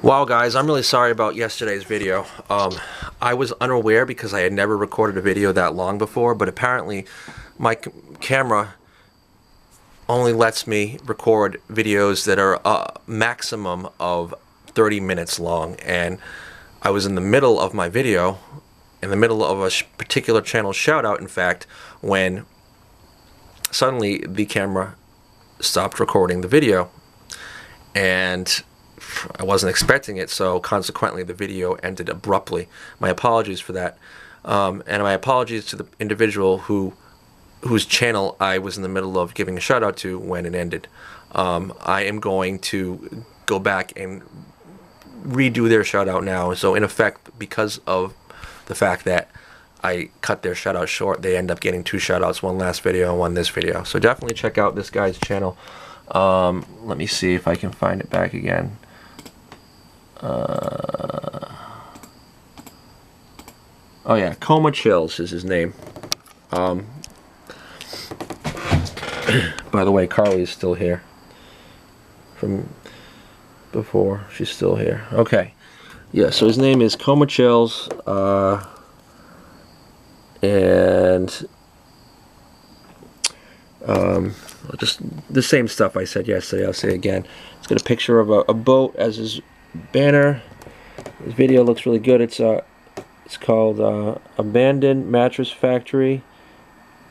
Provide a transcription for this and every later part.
Wow, guys, I'm really sorry about yesterday's video. I was unaware because I had never recorded a video that long before, but apparently my camera only lets me record videos that are a maximum of 30 minutes long, and I was in the middle of my video, in the middle of a particular channel shout out, in fact, when suddenly the camera stopped recording the video, and I wasn't expecting it, so consequently the video ended abruptly. My apologies for that, and my apologies to the individual whose channel I was in the middle of giving a shout out to when it ended. I am going to go back and redo their shout out now, so in effect, because of the fact that I cut their shout out short, they end up getting two shout outs, one last video and one this video. So definitely check out this guy's channel. Let me see if I can find it back again. Oh yeah, CoMA ChIllZ is his name. By the way, Carly is still here from before. She's still here. Okay, yeah. So his name is CoMA ChIllZ, and just the same stuff I said yesterday. I'll say again. It's got a picture of a boat as his banner. This video looks really good. It's called Abandoned Mattress Factory.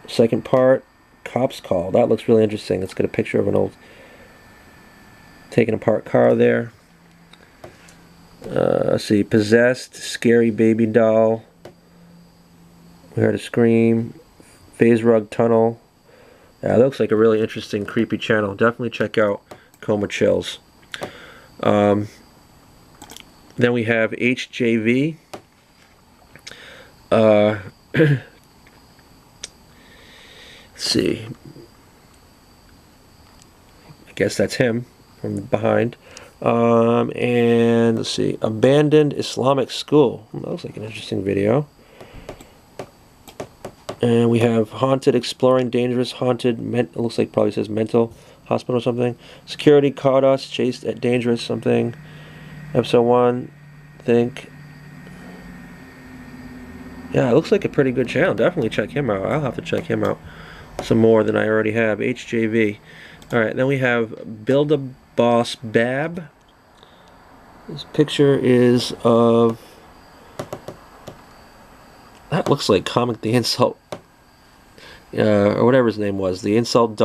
Second part, Cops Call. That looks really interesting. It's got a picture of an old taken apart car there. Let's see, Possessed, Scary Baby Doll. We heard a scream. Phase Rug Tunnel. Yeah, that looks like a really interesting, creepy channel. Definitely check out CoMA ChIllZ. Then we have HJV. Let's see. I guess that's him from behind. And let's see. Abandoned Islamic School. That looks like an interesting video. And we have Haunted Exploring Dangerous Haunted. It looks like probably says mental hospital or something. Security Caught Us. Chased at Dangerous something. Episode 1, I think. Yeah, it looks like a pretty good channel. Definitely check him out. I'll have to check him out some more than I already have. HJV. Alright, then we have Buildaboss Bab. This picture is of... That looks like Comic the Insult. Or whatever his name was. The Insult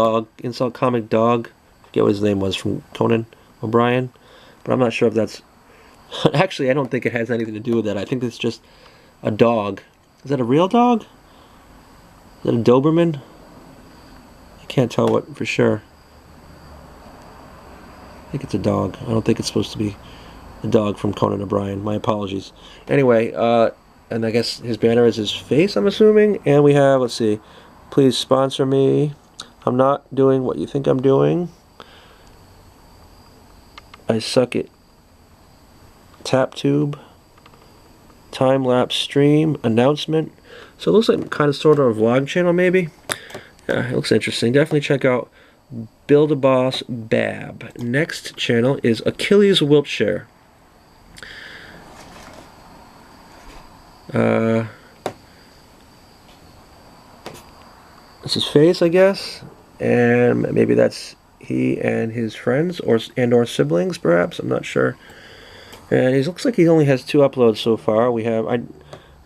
Comic Dog. I forget what his name was from Conan O'Brien. But I'm not sure if that's... Actually, I don't think it has anything to do with that. I think it's just a dog. Is that a real dog? Is that a Doberman? I can't tell what for sure. I think it's a dog. I don't think it's supposed to be a dog from Conan O'Brien. My apologies. Anyway, and I guess his banner is his face, I'm assuming. And we have, let's see, please sponsor me. I'm not doing what you think I'm doing. I suck it. Tap tube. Time-lapse stream. Announcement. So it looks like kind of sort of a vlog channel maybe. Yeah, it looks interesting. Definitely check out Buildaboss Bab. Next channel is Achilles Wiltshire. That's his face, I guess. And maybe that's he and his friends or siblings, perhaps. I'm not sure. And he looks like he only has 2 uploads so far. I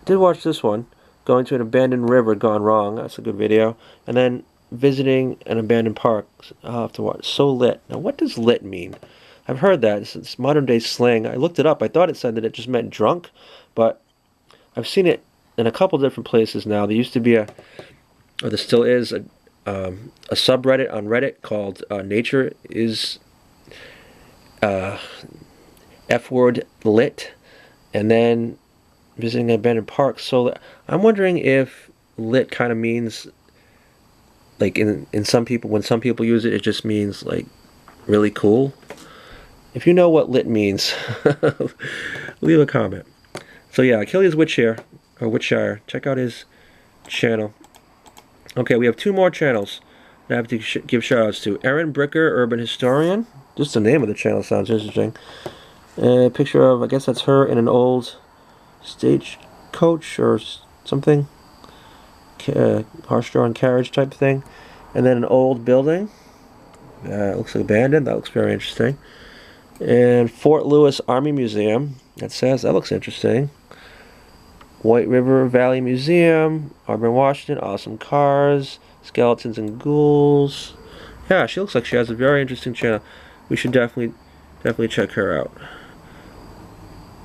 did watch this one, Going to an Abandoned River Gone Wrong. That's a good video. And then Visiting an Abandoned Park. I'll have to watch. So Lit. Now, what does lit mean? I've heard that. It's modern day slang. I looked it up. I thought it said that it just meant drunk, but I've seen it in a couple different places now. There used to be or there still is, a subreddit on Reddit called Nature is F-word lit, and then Visiting an Abandoned Park. So I'm wondering if lit kind of means, like in some people, when some people use it, it just means like really cool. If you know what lit means, leave a comment. So yeah, Achilles Wiltshire, check out his channel. Okay, we have 2 more channels that I have to give shout outs to. Erin Bricker, Urban Historian. Just the name of the channel sounds interesting. A picture of, I guess that's her in an old stagecoach or something, horse-drawn carriage type thing, and then an old building. Looks like abandoned. That looks very interesting. And Fort Lewis Army Museum. That looks interesting. White River Valley Museum, Auburn, Washington. Awesome cars, skeletons and ghouls. Yeah, she looks like she has a very interesting channel. We should definitely check her out.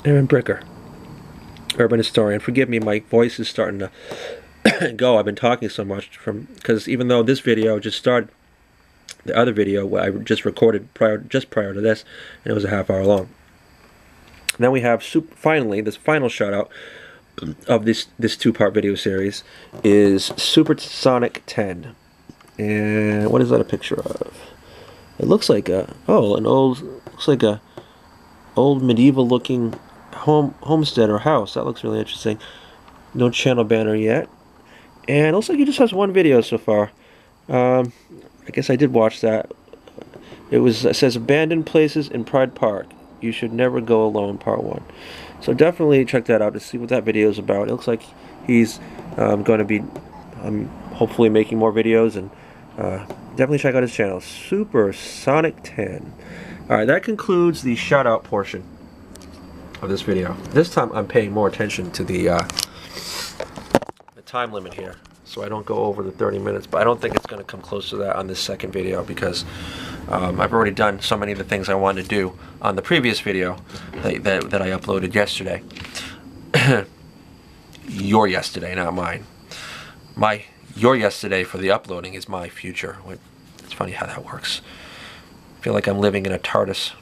Erin Bricker, urban historian. Forgive me, my voice is starting to go. I've been talking so much because even though this video just started, the other video I just recorded just prior to this, and it was a half hour long. Then we have finally this final shout out of this two-part video series is Supersonic 10. And what is that a picture of? It looks like a old medieval looking homestead or house. That looks really interesting. No channel banner yet, and it looks like he just has one video so far. I guess I did watch that. It says abandoned places in Pride Park. You should never go alone, part 1. So definitely check that out to see what that video is about. It looks like he's going to be hopefully making more videos, and definitely check out his channel, Supersonic 10. Alright, that concludes the shout out portion of this video. This time I'm paying more attention to the time limit here, so I don't go over the 30 minutes, but I don't think it's going to come close to that on this second video because I've already done so many of the things I wanted to do on the previous video that I uploaded yesterday. Your yesterday, not mine. Your yesterday for the uploading is my future. It's funny how that works. I feel like I'm living in a TARDIS.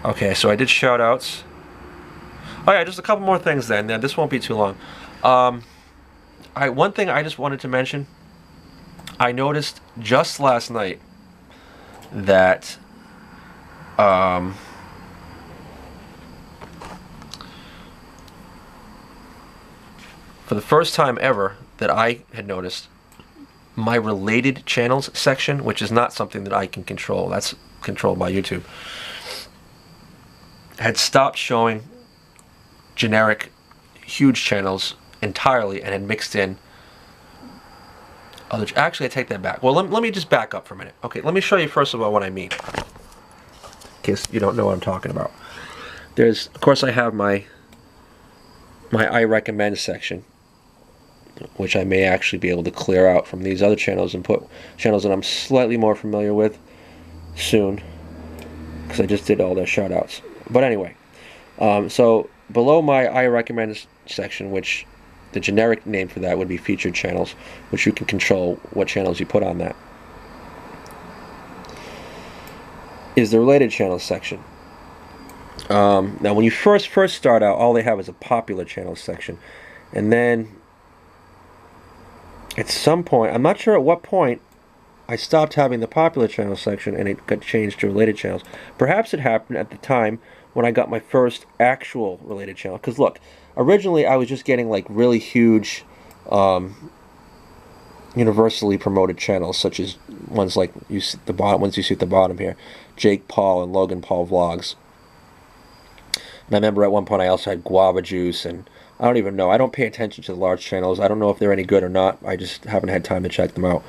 Okay, so I did shout outs. Oh yeah, just a couple more things then. This won't be too long. One thing I just wanted to mention. I noticed just last night that for the first time ever that I had noticed, my related channels section, which is not something that I can control, that's controlled by YouTube, had stopped showing generic huge channels entirely and had mixed in other. Actually, I take that back. Well, let me just back up for a minute. Okay, let me show you first of all what I mean, in case you don't know what I'm talking about. Of course, I have my I recommend section, which I may actually be able to clear out from these other channels and put channels that I'm slightly more familiar with soon, because I just did all their shout outs. But anyway, so below my I recommend section, which the generic name for that would be featured channels, which you can control what channels you put on that, is the related channels section. Now when you first start out, all they have is a popular channels section, and then at some point, I'm not sure at what point, I stopped having the popular channels section and it got changed to related channels. Perhaps it happened at the time when I got my first actual related channel, because look, originally I was just getting like really huge universally promoted channels, such as ones like you see at the bottom here, Jake Paul and Logan Paul Vlogs. And I remember at one point I also had Guava Juice, and I don't even know, I don't pay attention to the large channels. I don't know if they're any good or not. I just haven't had time to check them out.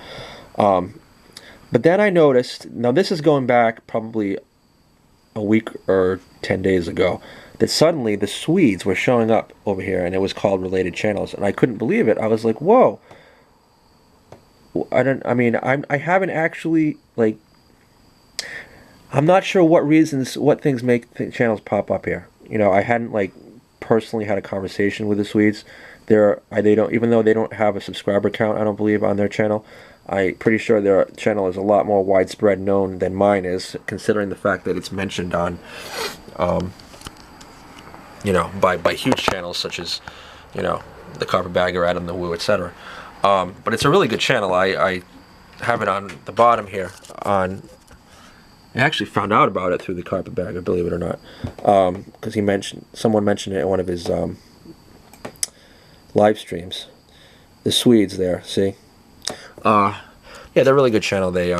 But then I noticed, now this is going back probably a week or 10 days ago, that suddenly the Swedes were showing up over here, and it was called related channels, and I couldn't believe it. I was like, whoa. I haven't actually, like, I'm not sure what things make channels pop up here. You know, I hadn't, like, personally had a conversation with the Swedes. They don't, even though they don't have a subscriber count, I don't believe, on their channel, I'm pretty sure their channel is a lot more widespread known than mine is, considering the fact that it's mentioned on, you know, by huge channels such as, you know, the Carpetbagger, Adam the Woo, etc. But it's a really good channel. I have it on the bottom here. I actually found out about it through the Carpetbagger, believe it or not, because someone mentioned it in one of his live streams. The Swedes there, see? Yeah, they're a really good channel. They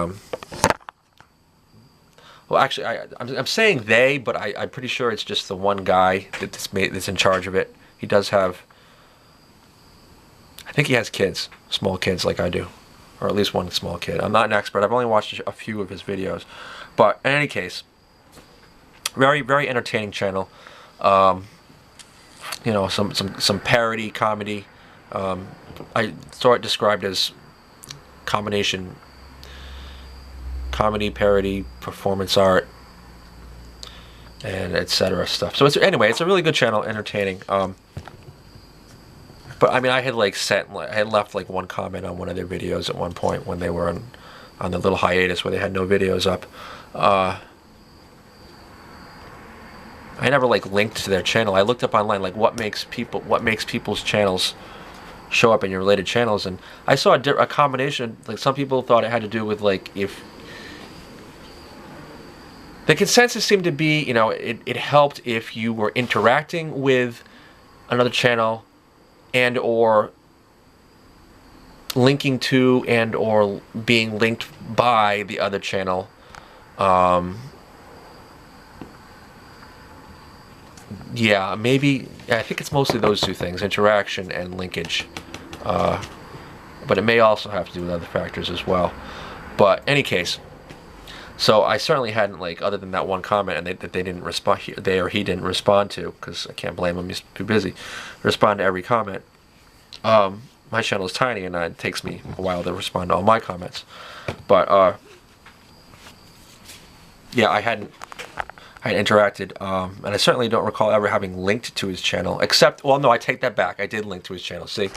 Well, actually, I'm saying they, but I'm pretty sure it's just the one guy that's in charge of it. He does have, I think he has kids, small kids like I do, or at least one small kid. I'm not an expert. I've only watched a few of his videos, but in any case, very, very entertaining channel. You know, some parody comedy. I saw it described as combination comedy, parody, performance art, and etc. stuff. So anyway, it's a really good channel, entertaining. But I mean, I had left like one comment on one of their videos at one point when they were on the little hiatus where they had no videos up. I never like linked to their channel. I looked up online like what makes people's channels show up in your related channels, and I saw a combination. Like some people thought it had to do with like if the consensus seemed to be, you know, it helped if you were interacting with another channel and or linking to and or being linked by the other channel. Yeah, maybe, I think it's mostly those two things, interaction and linkage. But it may also have to do with other factors as well. But any case, so I certainly hadn't, like, other than that one comment and that they didn't respond, he didn't respond to, because I can't blame him, he's too busy, respond to every comment. My channel is tiny and it takes me a while to respond to all my comments. But yeah, I hadn't interacted, and I certainly don't recall ever having linked to his channel, except, well, no, I take that back. I did link to his channel. See?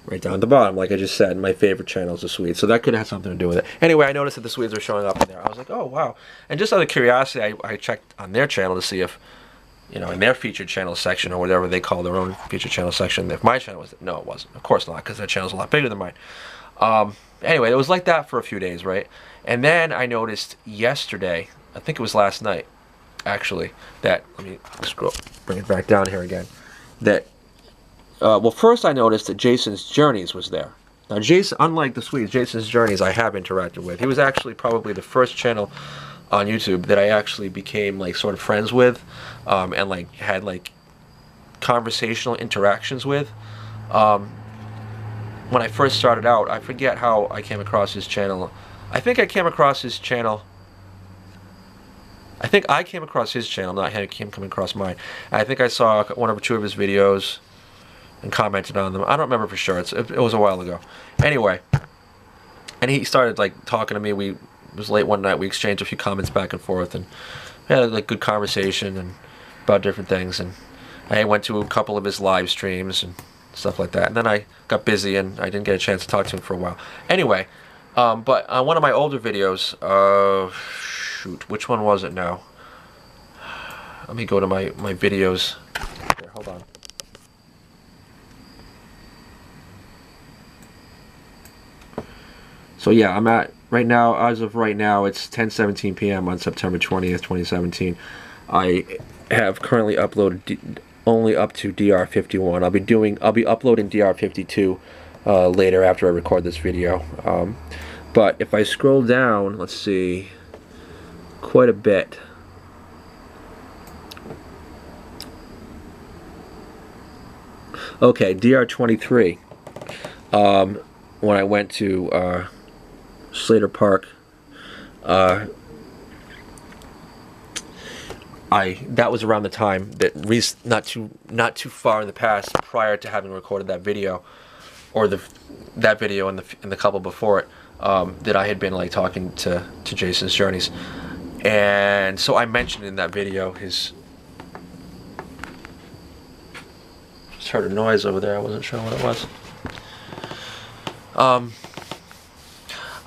Right down at the bottom, like I just said, my favorite channel is the Swedes, so that could have something to do with it. Anyway, I noticed that the Swedes were showing up in there. I was like, oh, wow. And just out of curiosity, I checked on their channel to see if, you know, in their featured channel section, or whatever they call their own featured channel section, if my channel was there. No, it wasn't. Of course not, because their channel's a lot bigger than mine. Anyway, it was like that for a few days, right? And then I noticed yesterday, I think it was last night, actually, that, let me bring it back down here again, that, well, first I noticed that Jason's Journeys was there. Now, Jason, unlike the Swedes, Jason's Journeys I have interacted with. He was actually probably the first channel on YouTube that I actually became, like, sort of friends with, and, like, had, like, conversational interactions with. When I first started out, I forget how I came across his channel. I think I came across his channel. I think I came across his channel, not him coming across mine. And I think I saw one or two of his videos and commented on them. I don't remember for sure. It was a while ago. Anyway, and he started like talking to me. It was late one night. We exchanged a few comments back and forth, and we had like good conversation and about different things. And I went to a couple of his live streams and stuff like that. And then I got busy and I didn't get a chance to talk to him for a while. Anyway, but on one of my older videos, shoot, which one was it now? Let me go to my videos. Here, hold on. So yeah, I'm at, right now, as of right now, it's 10:17 p.m. on September 20th, 2017. I have currently uploaded only up to DR51. I'll be uploading DR52 later after I record this video. But if I scroll down, let's see, quite a bit. Okay, DR23. When I went to Slater Park, that was around the time that not too far in the past, prior to having recorded that video, or that video and the couple before it, that I had been like talking to Jason's Journeys, and so I mentioned in that video his. Just heard a noise over there. I wasn't sure what it was.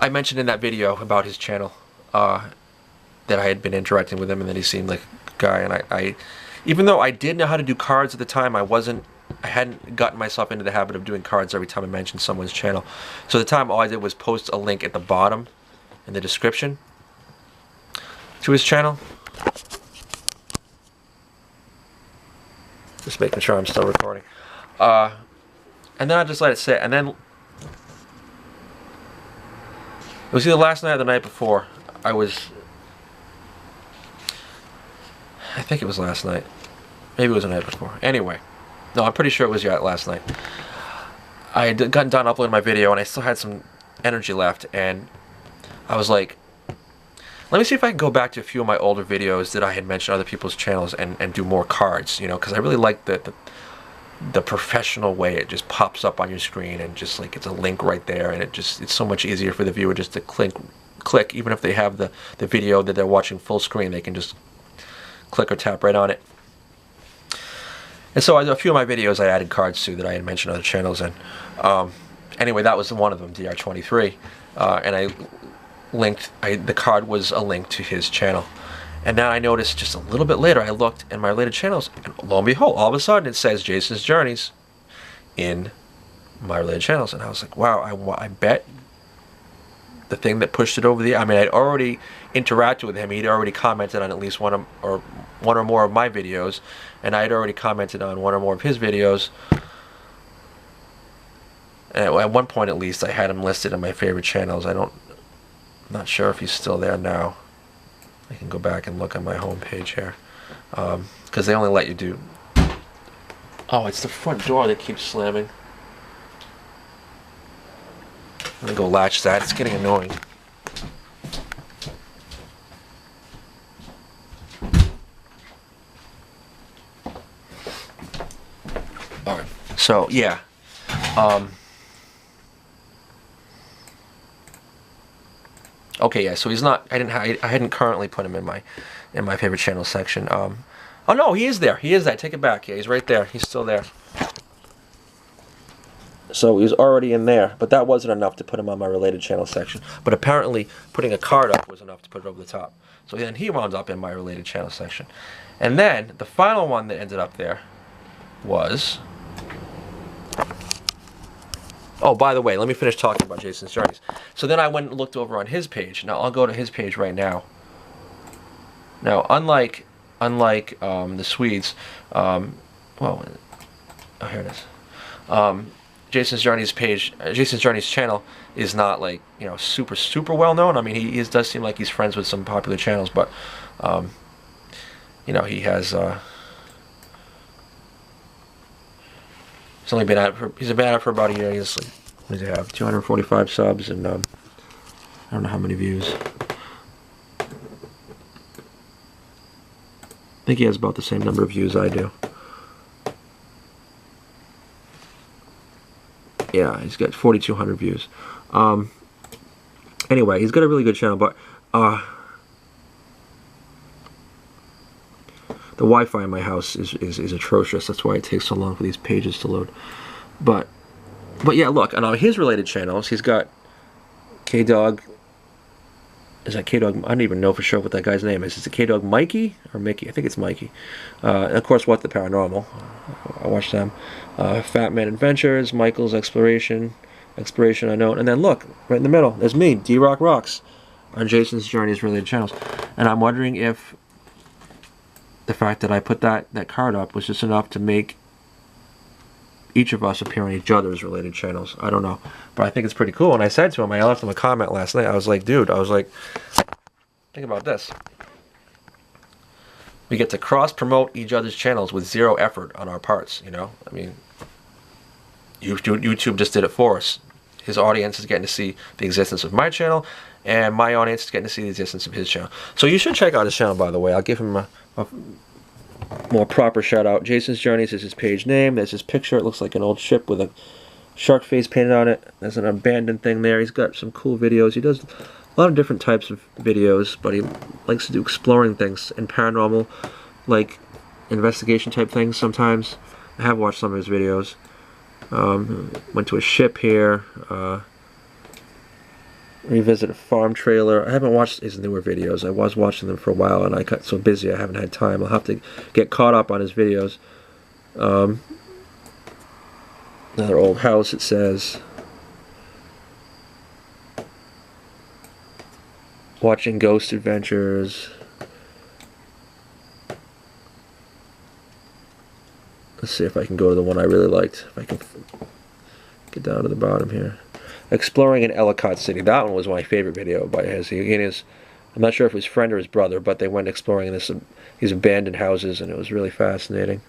I mentioned in that video about his channel that I had been interacting with him and that he seemed like a good guy, and I even though I did know how to do cards at the time, I hadn't gotten myself into the habit of doing cards every time I mentioned someone's channel. So at the time, all I did was post a link at the bottom in the description to his channel. Just making sure I'm still recording. And then I just let it sit, and then it was either last night or the night before. I was I think it was last night. Maybe it was the night before. Anyway, no, I'm pretty sure it was last night. I had gotten done uploading my video, and I still had some energy left, and I was like, let me see if I can go back to a few of my older videos that I had mentioned other people's channels and do more cards, you know, because I really like the professional way it just pops up on your screen, and just like it's a link right there, and it's so much easier for the viewer just to click, even if they have the video that they're watching full screen, they can just click or tap right on it. And so a few of my videos I added cards to that I had mentioned other channels, and anyway, that was one of them, DR23, and I linked, the card was a link to his channel. And now I noticed just a little bit later, I looked in my related channels, and lo and behold, all of a sudden it says Jason's Journeys in my related channels. And I was like, wow, I bet the thing that pushed it over the, I mean, I'd already interacted with him. He'd already commented on at least one or more of my videos, and I had already commented on one or more of his videos. And at one point, at least, I had him listed in my favorite channels. I'm not sure if he's still there now. I can go back and look on my home page here, because they only let you do. Oh, it's the front door that keeps slamming. I'm gonna go latch that. It's getting annoying. All right. So yeah. Okay, yeah. So he's not. I hadn't currently put him in my favorite channel section. Oh no, he is there. He is there. Take it back. Yeah, he's right there. He's still there. So he's already in there, but that wasn't enough to put him on my related channel section. But apparently, putting a card up was enough to put it over the top. So then he wound up in my related channel section. And then the final one that ended up there was. Oh, by the way, let me finish talking about Jason's Journeys. So then I went and looked over on his page. Now I'll go to his page right now. Now, unlike the Swedes, well, oh, here it is. Jason's Journeys page, Jason's Journeys channel is not like, you know, super well known. I mean, he does seem like he's friends with some popular channels, but you know, he has. He's only been at it he's been at it for about a year. He's like, what does he have? 245 subs and I don't know how many views. I think he has about the same number of views I do. Yeah, he's got 4,200 views. Anyway, he's got a really good channel, but the Wi-Fi in my house is atrocious. That's why it takes so long for these pages to load. But yeah, look, on his related channels, he's got K-Dog. Is that K-Dog? I don't even know for sure what that guy's name is. Is it K-Dog Mikey or Mickey? I think it's Mikey. And of course, What the Paranormal. I watched them. Fat Man Adventures, Michael's Exploration Unknown. And then look, right in the middle, there's me, D-Rock Rocks, on Jason's Journeys related channels. And I'm wondering if the fact that I put that card up was just enough to make each of us appear on each other's related channels. I don't know. But I think it's pretty cool. And I said to him, I left him a comment last night. I was like, dude, think about this. We get to cross-promote each other's channels with zero effort on our parts, you know? I mean, YouTube just did it for us. His audience is getting to see the existence of my channel, and my audience is getting to see the existence of his channel. So you should check out his channel, by the way. I'll give him a more proper shout out. Jason's Journeys is his page name. There's his picture. It looks like an old ship with a shark face painted on it. There's an abandoned thing there. He's got some cool videos. He does a lot of different types of videos, but he likes to do exploring things and paranormal, like investigation type things sometimes. I have watched some of his videos. Went to a ship here. Revisit a farm trailer. I haven't watched his newer videos. I was watching them for a while, and I got so busy I haven't had time. I'll have to get caught up on his videos. Another old house, it says. Watching Ghost Adventures. Let's see if I can go to the one I really liked. If I can get down to the bottom here. Exploring in Ellicott City. That one was my favorite video by his. He has I'm not sure if it was his friend or his brother, but they went exploring these abandoned houses, and it was really fascinating.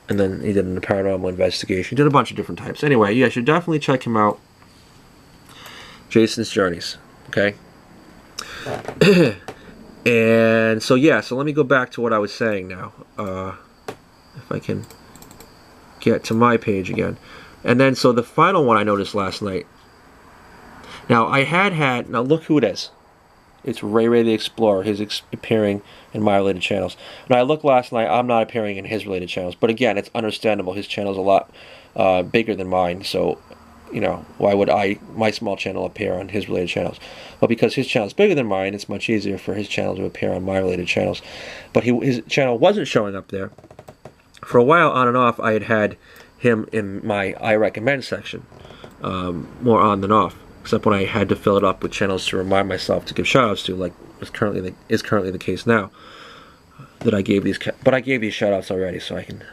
And then he did a paranormal investigation. He did a bunch of different types. Anyway, yeah, you should definitely check him out. Jason's Journeys. Okay? And so, yeah, so let me go back to what I was saying now. If I can get to my page again. And then, so the final one I noticed last night. Now, now look who it is. It's Ray Ray the Explorer. He's appearing in my related channels. Now, I looked last night. I'm not appearing in his related channels. But again, it's understandable. His channel's a lot bigger than mine. So, you know, why would my small channel appear on his related channels? Well, because his channel is bigger than mine, it's much easier for his channel to appear on my related channels. But his channel wasn't showing up there. For a while, on and off, I had him in my I recommend section, more on than off. Except when I had to fill it up with channels to remind myself to give shoutouts to, like is currently the case now. That I gave these, but I gave these shoutouts already, so I can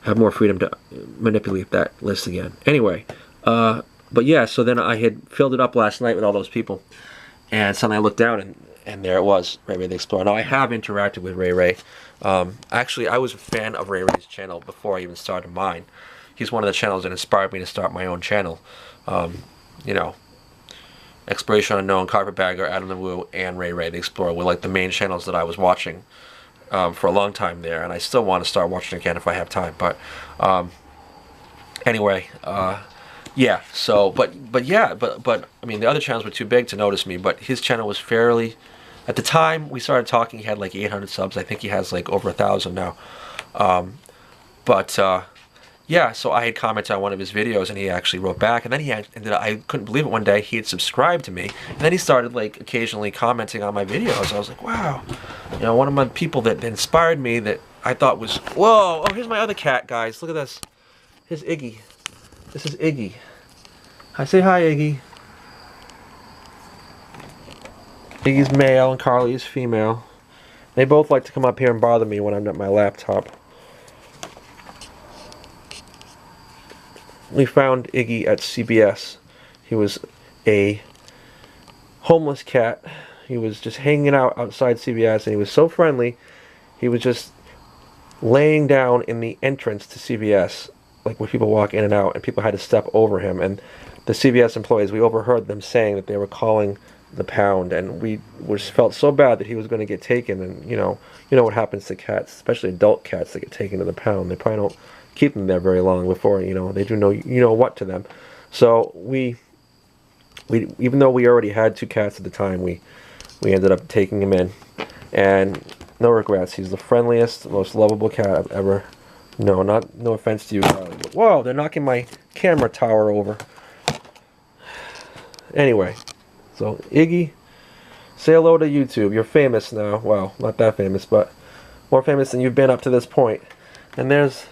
have more freedom to manipulate that list again. Anyway, but yeah, so then I had filled it up last night with all those people, and suddenly I looked down, and there it was, Ray Ray the Explorer. Now I have interacted with Ray Ray. Actually, I was a fan of Ray Ray's channel before I even started mine. He's one of the channels that inspired me to start my own channel. You know, Exploration Unknown, Carpetbagger, Adam the Woo, and Ray Ray the Explorer were like the main channels that I was watching for a long time there, and I still want to start watching again if I have time. But anyway, yeah. So, but I mean, the other channels were too big to notice me. But his channel was fairly. At the time we started talking, he had like 800 subs. I think he has like over 1,000 now. Yeah, so I had commented on one of his videos, and he actually wrote back, and then I couldn't believe it. One day he had subscribed to me, and then he started like occasionally commenting on my videos. I was like, wow, you know, one of my people that inspired me that I thought was, whoa, oh, here's my other cat, guys. Look at this. Here's Iggy. This is Iggy. Say hi, Iggy. Iggy's male and Carly is female. They both like to come up here and bother me when I'm at my laptop. We found Iggy at CBS. He was a homeless cat. He was just hanging out outside CBS, and he was so friendly. He was just laying down in the entrance to CBS, like when people walk in and out, and people had to step over him. And the CBS employees, we overheard them saying that they were calling the pound, and we felt so bad that he was going to get taken. And you know what happens to cats, especially adult cats that get taken to the pound. They probably don't keep them there very long before they do know what to them. So we even though we already had 2 cats at the time, we ended up taking him in, and no regrets. He's the friendliest, most lovable cat I've ever known. No offense to you, Carly, but whoa, they're knocking my camera tower over. Anyway, so Iggy, say hello to YouTube. You're famous now. Well, not that famous, but more famous than you've been up to this point. And there's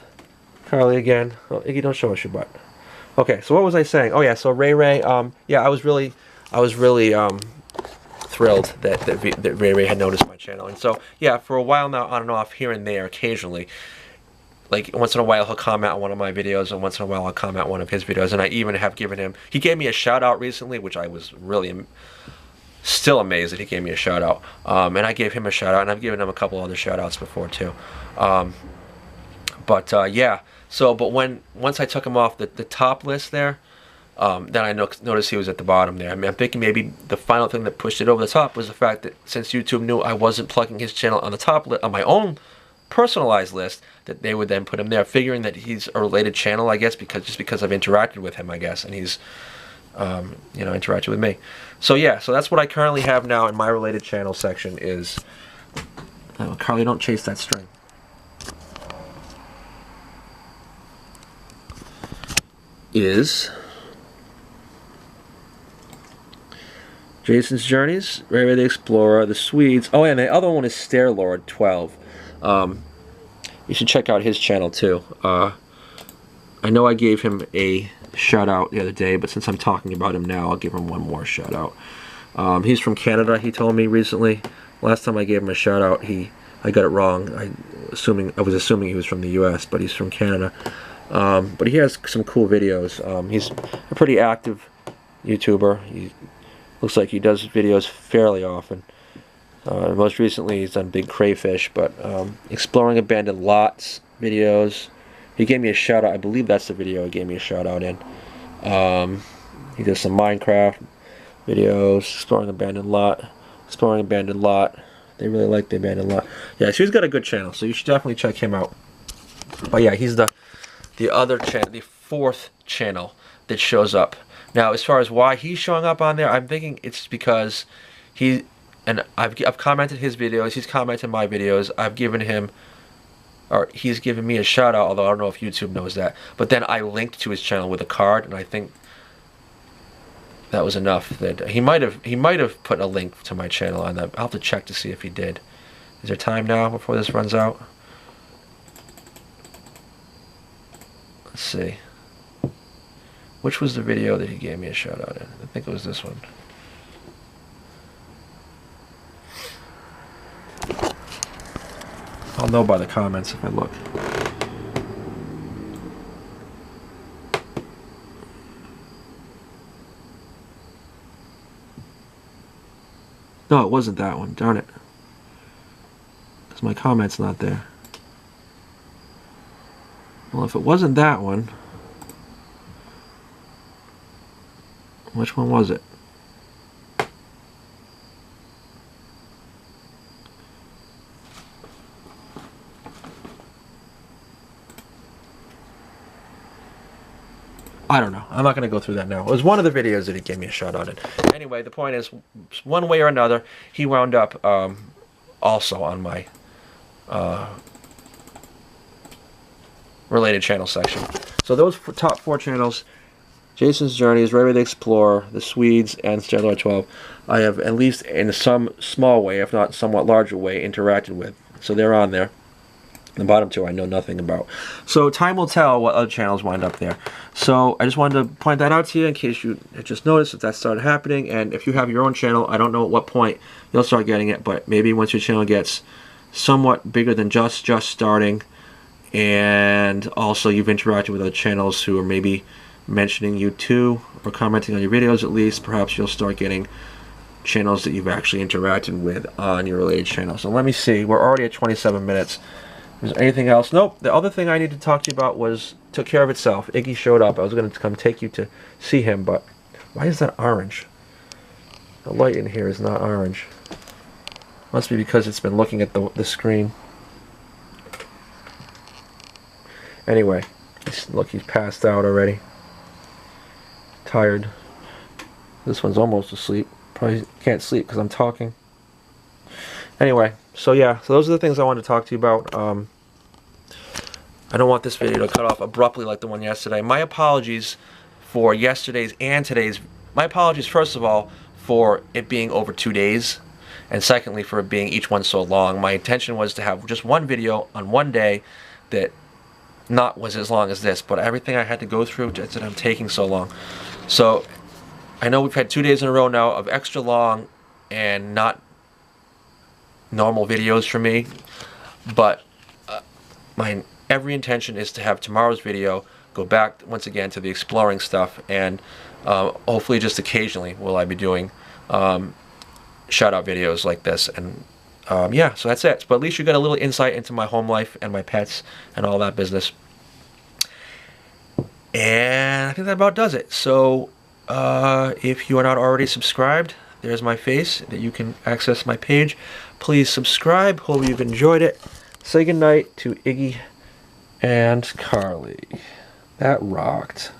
Carly again. Oh, Iggy, don't show us your butt. Okay, so what was I saying? Oh yeah, so Ray Ray. Yeah, I was really thrilled that Ray Ray had noticed my channel, and so yeah, for a while now, on and off, here and there, occasionally, like once in a while he'll comment on one of my videos, and once in a while I'll comment on one of his videos, and I even have given him. He gave me a shout out recently, which I was really still amazed that he gave me a shout out. And I gave him a shout out, and I've given him a couple other shout outs before too. Yeah. So, but once I took him off the top list there, then I noticed he was at the bottom there. I mean, I'm thinking maybe the final thing that pushed it over the top was the fact that since YouTube knew I wasn't plugging his channel on the top on my own personalized list, that they would then put him there, figuring that he's a related channel, I guess, because I've interacted with him, I guess, and he's interacted with me. So yeah, so that's what I currently have now in my related channel section is. Oh, Carly, don't chase that string. Is Jason's Journeys, Ray Ray the Explorer, the Swedes. Oh, and the other one is Stairlord 12. You should check out his channel too. I know I gave him a shout out the other day, but since I'm talking about him now, I'll give him one more shout out. He's from Canada, he told me recently. Last time I gave him a shout out, I got it wrong. I was assuming he was from the US, but he's from Canada. But he has some cool videos. He's a pretty active YouTuber. He Looks like he does videos fairly often. Most recently he's done big crayfish, but exploring abandoned lots videos. He gave me a shout out. I believe that's the video he gave me a shout out in. He does some Minecraft videos, exploring abandoned lot. They really like the abandoned lot. Yeah, so he's got a good channel, so you should definitely check him out. But yeah, he's the other channel, the fourth channel that shows up. Now, as far as why he's showing up on there, I'm thinking it's because I've commented his videos, he's commented my videos, I've given him, or he's given me a shout out, although I don't know if YouTube knows that. But then I linked to his channel with a card, and I think that was enough. That he might have put a link to my channel on that. I'll have to check to see if he did. Is there time now before this runs out? Let's see. Which was the video that he gave me a shout out in? I think it was this one. I'll know by the comments if I look. No, it wasn't that one. Darn it. Because my comment's not there. Well, if it wasn't that one, which one was it? I don't know. I'm not going to go through that now. It was one of the videos that he gave me a shout out in. Anyway, the point is, one way or another, he wound up also on my related channel section. So those top four channels, Jason's Journeys, Ray the Explorer, the Swedes, and Stellar 12, I have at least in some small way, if not somewhat larger way, interacted with. So they're on there. The bottom two I know nothing about. So time will tell what other channels wind up there. So I just wanted to point that out to you in case you had just noticed if that started happening. And if you have your own channel, I don't know at what point you'll start getting it, but maybe once your channel gets somewhat bigger than just starting, and also you've interacted with other channels who are maybe mentioning you too, or commenting on your videos at least, perhaps you'll start getting channels that you've actually interacted with on your related channel. So let me see. We're already at 27 minutes. Is there anything else? Nope. The other thing I need to talk to you about took care of itself. Iggy showed up. I was going to come take you to see him, but why is that orange? The light in here is not orange. Must be because it's been looking at the screen. Anyway, look, he's passed out already. Tired. This one's almost asleep. Probably can't sleep because I'm talking. Anyway, so yeah, so those are the things I wanted to talk to you about. I don't want this video to cut off abruptly like the one yesterday. My apologies for yesterday's and today's. My apologies, first of all, for it being over 2 days, and secondly, for it being each one so long. My intention was to have just one video on one day that was as long as this, but everything I had to go through just that I'm taking so long. So I know we've had 2 days in a row now of extra long and not normal videos for me, but my every intention is to have tomorrow's video go back once again to the exploring stuff, and hopefully just occasionally will I be doing shout out videos like this. And yeah, so that's it. But at least you got a little insight into my home life and my pets and all that business. And I think that about does it. So if you are not already subscribed, there's my face that you can access my page. Please subscribe. Hope you've enjoyed it. Say goodnight to Iggy and Carly. That rocked.